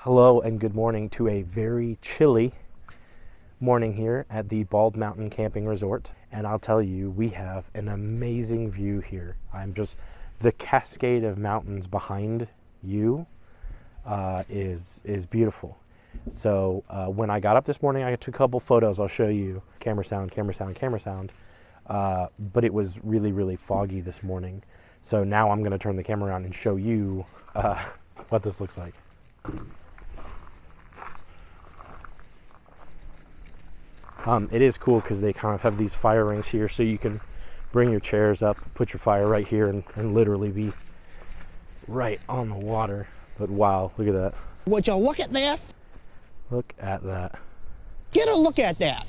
Hello and good morning to a very chilly morning here at the Bald Mountain Camping Resort. And I'll tell you, we have an amazing view here. The cascade of mountains behind you is beautiful. So when I got up this morning, I took a couple photos. I'll show you. Camera sound, camera sound, camera sound. But it was really, really foggy this morning. So now I'm going to turn the camera around and show you what this looks like. It is cool because they kind of have these fire rings here, so you can bring your chairs up, put your fire right here, and literally be right on the water. But wow, look at that. Would you look at that? Look at that. Get a look at that.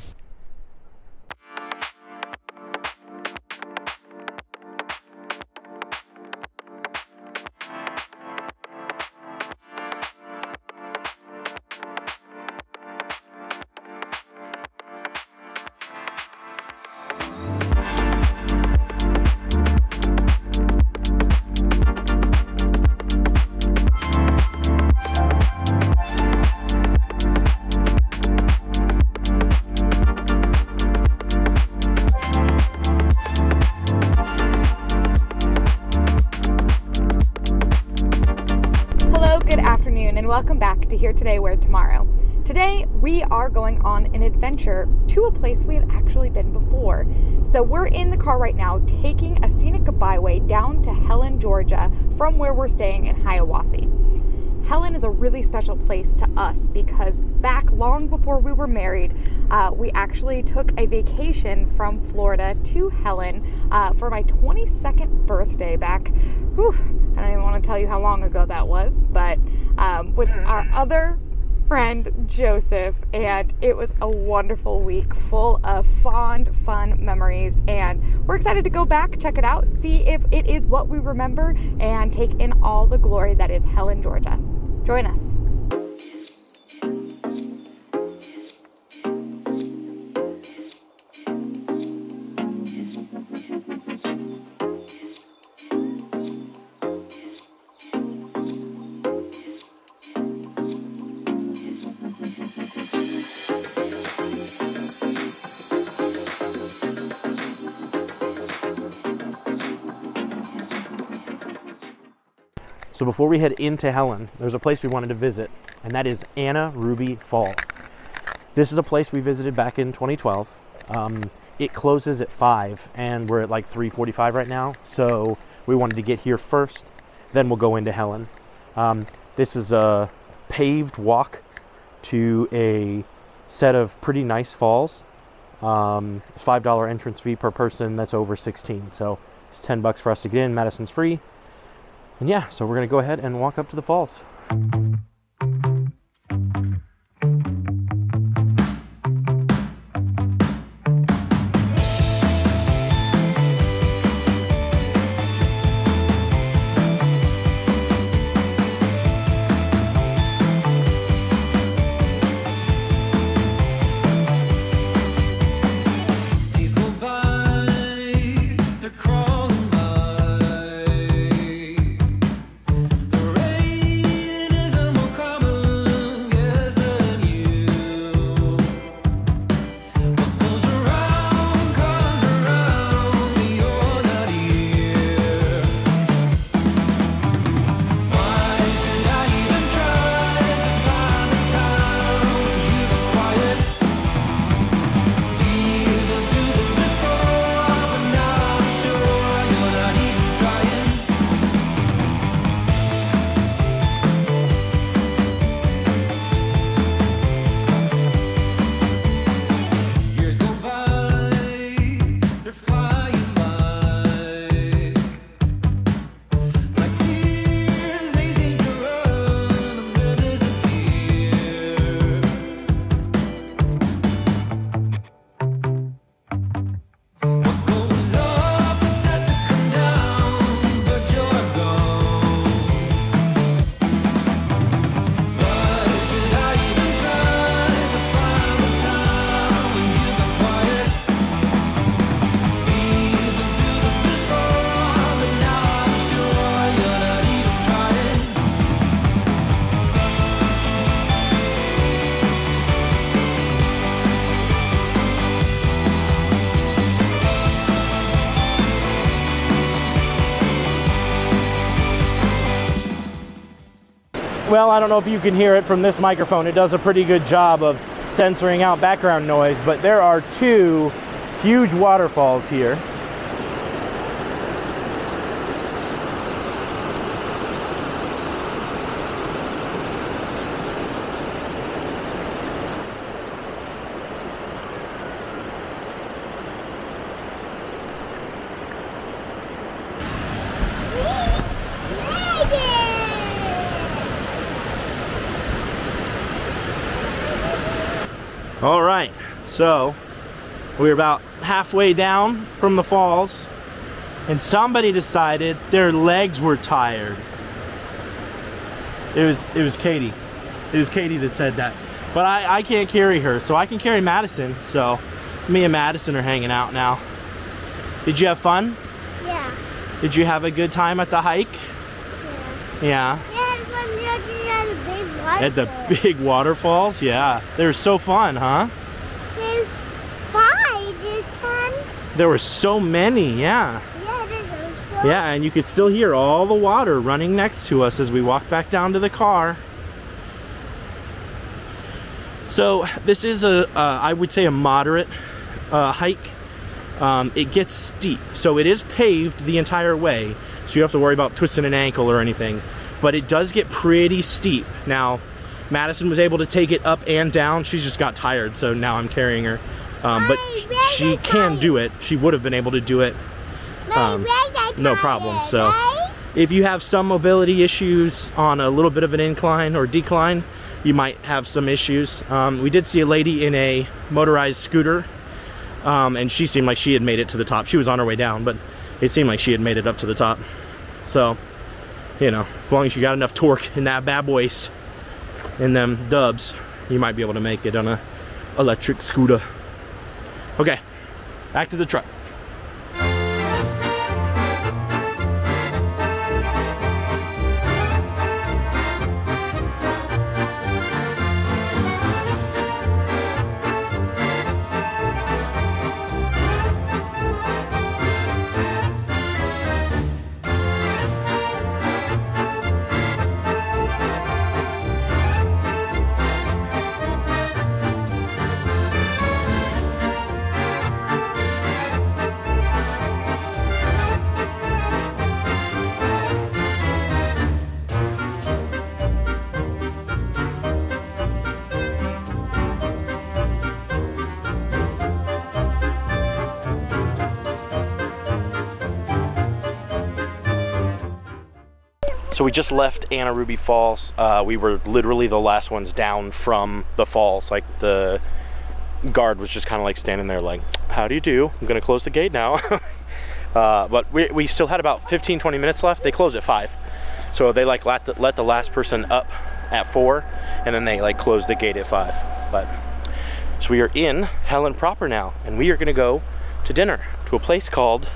And welcome back to Here Today, Where Tomorrow. Today we are going on an adventure to a place we have actually been before. So we're in the car right now taking a scenic byway down to Helen, Georgia from where we're staying in Hiawassee. Helen is a really special place to us because back long before we were married, we actually took a vacation from Florida to Helen for my 22nd birthday back. Whew, I don't even want to tell you how long ago that was, but with our other friend Joseph, and it was a wonderful week full of fun memories, and we're excited to go back, check it out, see if it is what we remember, and take in all the glory that is Helen, Georgia. Join us. So before we head into Helen, there's a place we wanted to visit, and that is Anna Ruby Falls. This is a place we visited back in 2012. It closes at 5, and we're at like 3:45 right now, so we wanted to get here first, then we'll go into Helen. This is a paved walk to a set of pretty nice falls. $5 entrance fee per person that's over 16, so it's $10 for us to get in. Madison's free. And yeah, so we're going to go ahead and walk up to the falls. Rain is well, I don't know if you can hear it from this microphone. It does a pretty good job of censoring out background noise, but there are two huge waterfalls here. All right, so we're about halfway down from the falls, and somebody decided their legs were tired. It was Katie. It was Katie that said that. But I can't carry her, so I can carry Madison. So me and Madison are hanging out now. Did you have fun? Yeah. Did you have a good time at the hike? Yeah. Yeah. At the big waterfalls? Yeah. They were so fun, huh? There's 5, there's 10. There were so many, yeah. Yeah, there's so. Yeah, and you could still hear all the water running next to us as we walk back down to the car. So this is I would say a moderate hike. It gets steep, so it is paved the entire way, so you don't have to worry about twisting an ankle or anything. But it does get pretty steep. Now, Madison was able to take it up and down. She just got tired, so now I'm carrying her. But she can do it. She would have been able to do it. No problem. So if you have some mobility issues on a little bit of an incline or decline, you might have some issues. We did see a lady in a motorized scooter, and she seemed like she had made it to the top. She was on her way down, but it seemed like she had made it up to the top. So, you know, as long as you got enough torque in that bad boys, in them dubs, you might be able to make it on a electric scooter. Okay, back to the truck. So we just left Anna Ruby Falls. We were literally the last ones down from the falls. Like, the guard was just kind of like standing there like, how do you do? I'm gonna close the gate now. But we still had about 15-20 minutes left. They closed at 5. So they like let the last person up at 4, and then they like closed the gate at 5. But so we are in Helen proper now, and we are gonna go to dinner to a place called,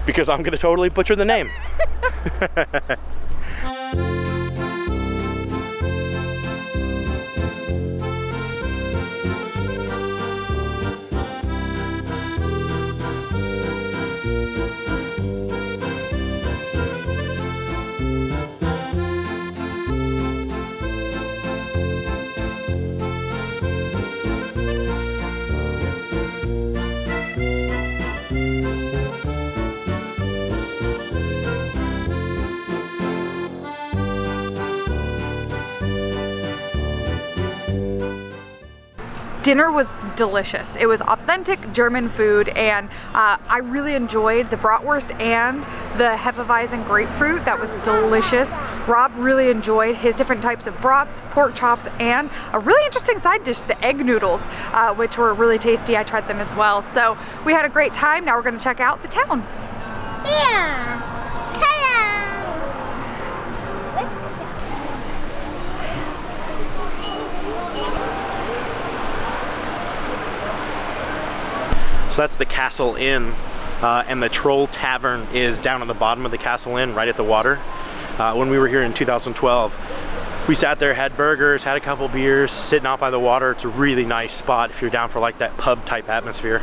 because I'm gonna totally butcher the name. Dinner was delicious. It was authentic German food, and I really enjoyed the bratwurst and the Hefeweizen grapefruit. That was delicious. Rob really enjoyed his different types of brats, pork chops, and a really interesting side dish, the egg noodles, which were really tasty. I tried them as well. So we had a great time. Now we're gonna check out the town. Yeah. So that's the Castle Inn, and the Troll Tavern is down on the bottom of the Castle Inn, right at the water. When we were here in 2012, we sat there, had burgers, had a couple beers, sitting out by the water. It's a really nice spot if you're down for like that pub type atmosphere.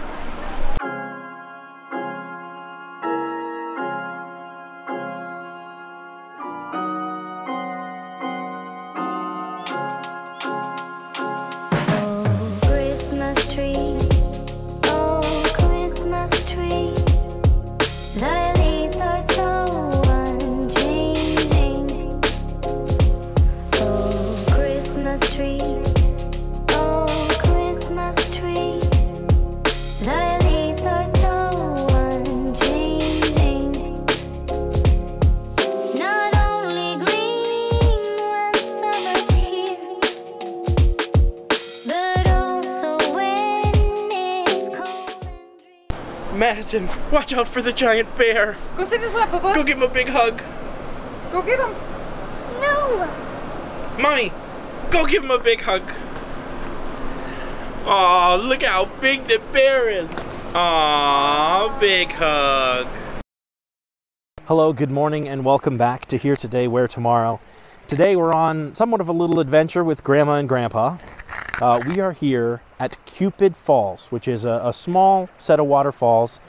Madison, watch out for the giant bear. Go sit in his lap, Bubba. Go give him a big hug. Go get him. No. Mommy, go give him a big hug. Aw, look how big the bear is. Aw, big hug. Hello, good morning, and welcome back to Here Today, Where Tomorrow. Today we're on somewhat of a little adventure with Grandma and Grandpa. We are here at Cupid Falls, which is a small set of waterfalls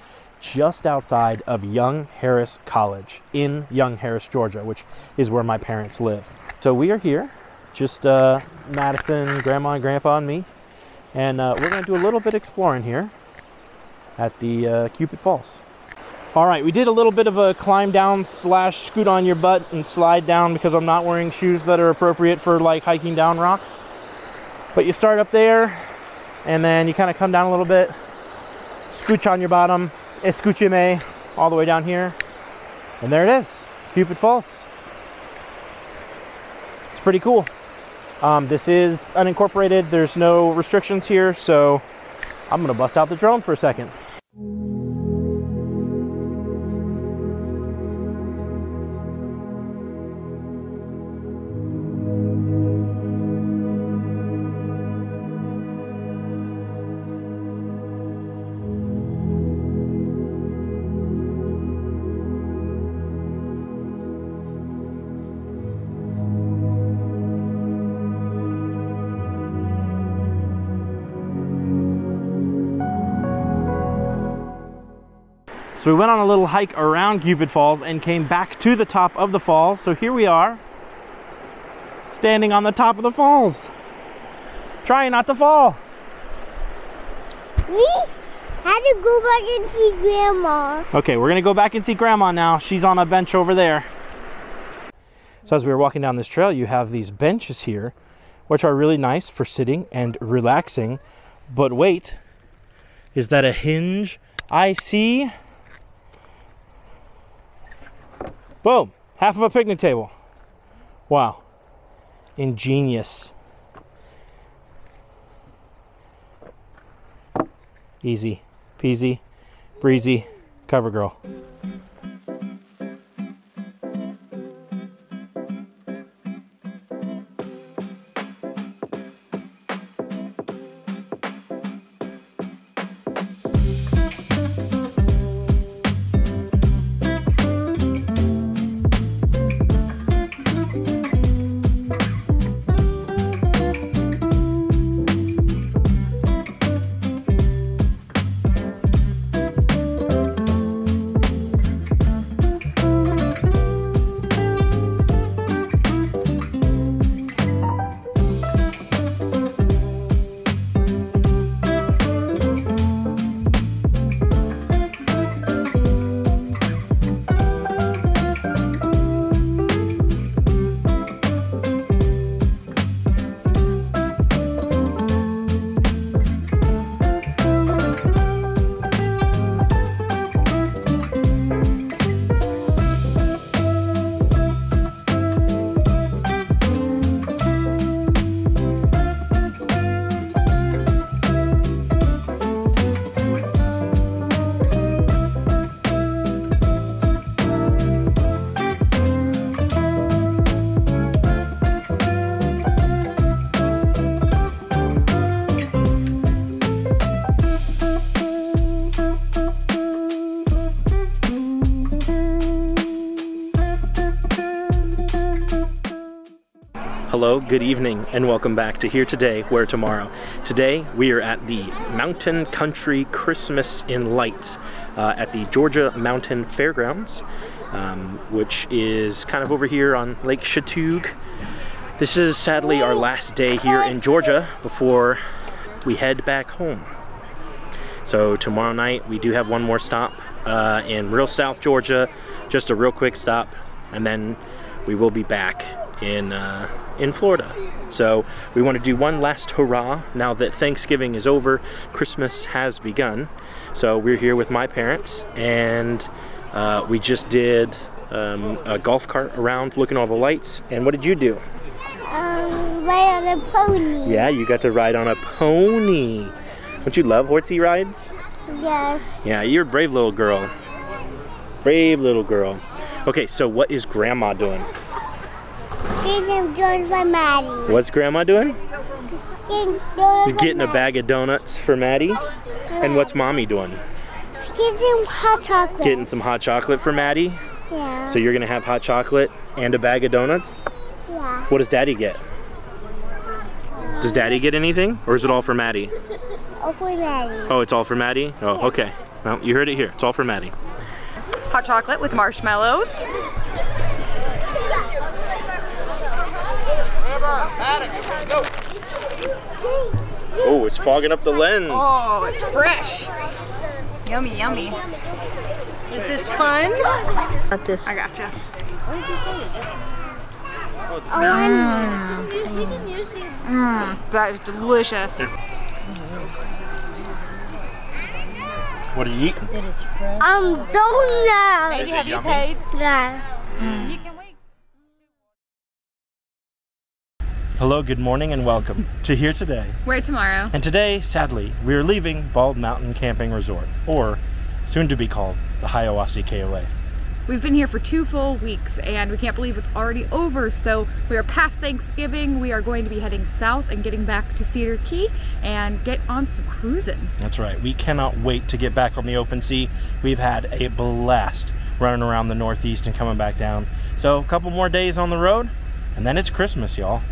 just outside of Young Harris College in Young Harris, Georgia, which is where my parents live. So we are here, just Madison, Grandma and Grandpa and me, and we're going to do a little bit exploring here at the Cupid Falls. All right, we did a little bit of a climb down / scoot on your butt and slide down because I'm not wearing shoes that are appropriate for like hiking down rocks. But you start up there and then you kind of come down a little bit, scooch on your bottom, escúcheme, all the way down here. And there it is, Cupid Falls. It's pretty cool. This is unincorporated, there's no restrictions here, so I'm gonna bust out the drone for a second. So we went on a little hike around Cupid Falls and came back to the top of the falls. So here we are, standing on the top of the falls, trying not to fall. We had to go back and see Grandma. Okay, we're gonna go back and see Grandma now. She's on a bench over there. So as we were walking down this trail, you have these benches here, which are really nice for sitting and relaxing. But wait, is that a hinge I see? Boom, half of a picnic table. Wow, ingenious. Easy peasy, breezy, cover girl. Hello, good evening, and welcome back to Here Today, Where Tomorrow. Today we are at the Mountain Country Christmas in Lights at the Georgia Mountain Fairgrounds, which is kind of over here on Lake Chateaug. This is sadly our last day here in Georgia before we head back home. So tomorrow night we do have one more stop in real South Georgia, just a real quick stop, and then we will be back in Florida. So we want to do one last hurrah now that Thanksgiving is over, Christmas has begun. So we're here with my parents, and we just did a golf cart around looking at all the lights. And what did you do? Ride on a pony. Yeah, you got to ride on a pony. Don't you love horsey rides? Yes. Yeah, you're a brave little girl. Brave little girl. Okay, so what is Grandma doing? Getting donuts by Maddie. What's Grandma doing? Getting donuts by Getting a Maddie. bag of donuts for Maddie. And what's Mommy doing? Getting hot chocolate. Getting some hot chocolate for Maddie. Yeah. So you're gonna have hot chocolate and a bag of donuts? Yeah. What does Daddy get? Does Daddy get anything? Or is it all for Maddie? Oh, for Maddie. Oh, it's all for Maddie? Oh, okay. Well, you heard it here. It's all for Maddie. Hot chocolate with marshmallows. Oh, it's fogging up the lens. Oh, it's fresh. Yummy, yummy. Is this fun? Not this. I gotcha. That is delicious. What are you eating? It is fresh. Donuts. Is it yummy? Yeah. Hello, good morning, and welcome to Here Today. Where tomorrow? And today, sadly, we are leaving Bald Mountain Camping Resort, or soon to be called the Hiawassee KOA. We've been here for 2 full weeks and we can't believe it's already over. So we are past Thanksgiving. We are going to be heading south and getting back to Cedar Key and get on some cruising. That's right. We cannot wait to get back on the open sea. We've had a blast running around the Northeast and coming back down. So a couple more days on the road, and then it's Christmas, y'all.